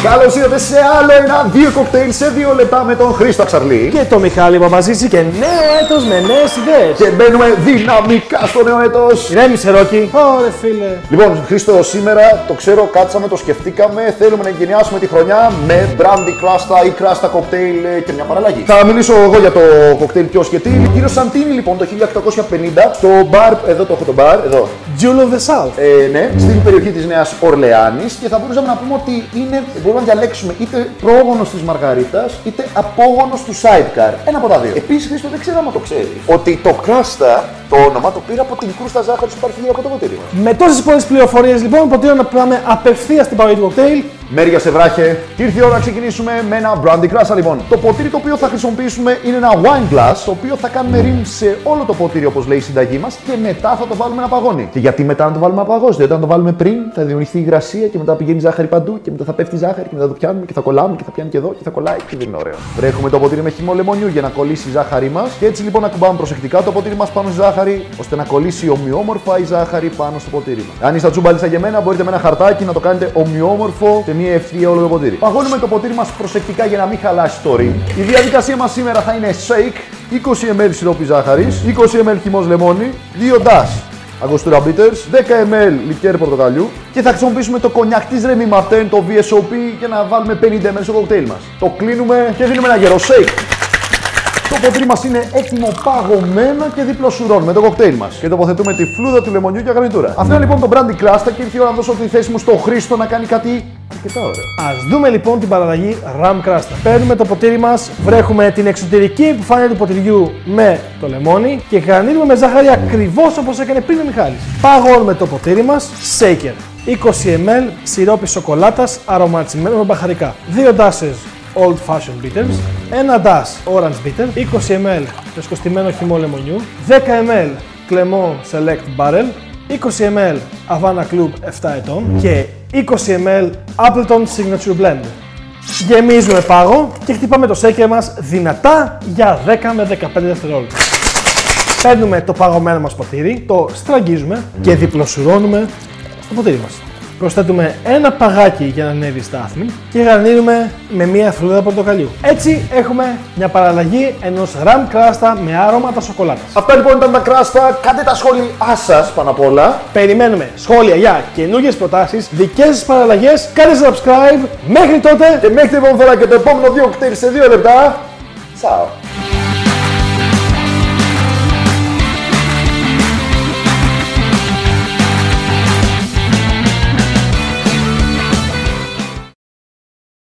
Καλώς ήρθατε σε άλλο ένα 2 κοκτέιλ σε 2 λεπτά με τον Χρήστο Αξαρλή και το Μιχάλη Παπαζήση και νέο έτος με νέες ιδέες. Και μπαίνουμε δυναμικά στο νέο έτος. Ηρέμησε, Ρόκι. Ωρε φίλε. Λοιπόν, Χρήστο, σήμερα το ξέρω, κάτσαμε, το σκεφτήκαμε. Θέλουμε να εγκαινιάσουμε τη χρονιά με brandy κράστα ή κράστα κοκτέιλ και μια παραλλαγή. Θα μιλήσω εγώ για το κοκτέιλ ποιος και τι. Κύριο Σαντίνι, λοιπόν, το 1850 στο μπαρ, εδώ το έχω το μπαρ, εδώ. Jewel of the South. Ναι, στην περιοχή της Νέας Ορλεάνης και θα μπορούσαμε να πούμε ότι είναι, μπορούμε να διαλέξουμε είτε πρόγονος της Μαργαρίτας είτε απόγονος του Sidecar. Ένα από τα δύο. Επίσης, Χρήστο, δεν ξέρω αν το ξέρεις, ότι το κράστα, το όνομα, το πήρα από την κρούστα ζάχαρης που υπάρχει γύρω από το ποτήρι μας. Με τόσες πολλές πληροφορίες, λοιπόν, προτείνω να πάμε απευθείας στην παραγωγή του κοκτέιλ. Μέρια σε βράχε. Ήρθε η ώρα να ξεκινήσουμε με ένα brandy κράστα, λοιπόν. Το ποτήρι το οποίο θα χρησιμοποιήσουμε είναι ένα wine glass, το οποίο θα κάνουμε rim σε όλο το ποτήρι, όπως λέει η συνταγή μας, και μετά θα το βάλουμε να παγώνει. Και γιατί μετά να το βάλουμε να παγώσει? Διότι αν το βάλουμε πριν θα δημιουργηθεί υγρασία και μετά πηγαίνει ζάχαρη παντού και μετά θα πέφτει ζάχαρη και μετά το πιάνουμε και θα κολλάμε και θα πιάνει και εδώ και θα κολλάει και δεν είναι ωραίο. Βρέχουμε το ποτήρι με χυμό λεμονιού για να κολλήσει η ζάχαρή μας και έτσι λοιπόν ακουμπάμε προσεκτικά το ποτήρι μας πάνω στη ζάχαρη, ώστε να κολλήσει ομοιόμορφα η ζάχαρη πάνω στο ποτήρι μας. Αν είστε τσούμπαλοι σαν και εμένα, μπορείτε με ένα χαρτάκι να το κάνετε ομοιόμορφο σε μία ευθεία όλο το ποτήρι. Παγώνουμε το ποτήρι μας προσεκτικά για να μην χαλάσει το rim. Η διαδικασία μας σήμερα θα είναι shake, 20 ml σιρόπι ζάχαρης, 20 ml χυμός λεμόνι, 2 ντάς Αγγοστούρα bitters, 10 ml λικέρ πορτοκαλιού και θα χρησιμοποιήσουμε το κονιάκ της Remy Martin, το VSOP, για να βάλουμε 50 ml στο κοκτέιλ μας. Το κλείνουμε και δίνουμε ένα γερό shake. Το ποτήρι μας είναι έτοιμο παγωμένο και διπλοσουρώνουμε το κοκτέιλ μας. Και τοποθετούμε τη φλούδα του λεμονιού για γαρνιτούρα. Αυτό είναι λοιπόν το brandy κράστα και ήρθε η ώρα να δώσω τη θέση μου στο Χρήστο να κάνει κάτι αρκετά ωραίο. Ας δούμε λοιπόν την παραλλαγή ram κράστα. Παίρνουμε το ποτήρι μας, βρέχουμε την εξωτερική επιφάνεια του ποτηριού με το λεμόνι και γαρνίζουμε με ζάχαρη ακριβώς όπως έκανε πριν ο Μιχάλης. Παγώνουμε το ποτήρι μας, shaker. 20 ml σιρόπι σοκολάτας αρωματισμένο με μπαχαρικά. 2 ντάσες Old Fashioned Bitters, 1 dash Orange Bitter, 20 ml φρεσκοστημένο χυμό λεμονιού, 10 ml Clermont Select Barrel, 20 ml Havana Club 7 ετών και 20 ml Appleton Signature Blend. Γεμίζουμε πάγο και χτυπάμε το shaker μας δυνατά για 10 με 15 δευτερόλεπτα. Παίρνουμε το παγωμένο μας ποτήρι, το στραγγίζουμε και διπλοσουρώνουμε στο ποτήρι μας. Προσθέτουμε ένα παγάκι για να ανέβει η στάθμη και γαρνίρουμε με μία φλούδα πορτοκαλιού. Έτσι έχουμε μια παραλλαγή ενός ραμ κράστα με άρωματα σοκολάτας. Αυτά λοιπόν ήταν τα κράστα. Κάντε τα σχόλιά σας πάνω απ' όλα. Περιμένουμε σχόλια για καινούργιες προτάσεις, δικές σας παραλλαγές. Κάντε subscribe. Μέχρι τότε και μέχρι την επόμενη φορά και το επόμενο 2 κοκτέιλ σε 2 λεπτά. Ciao.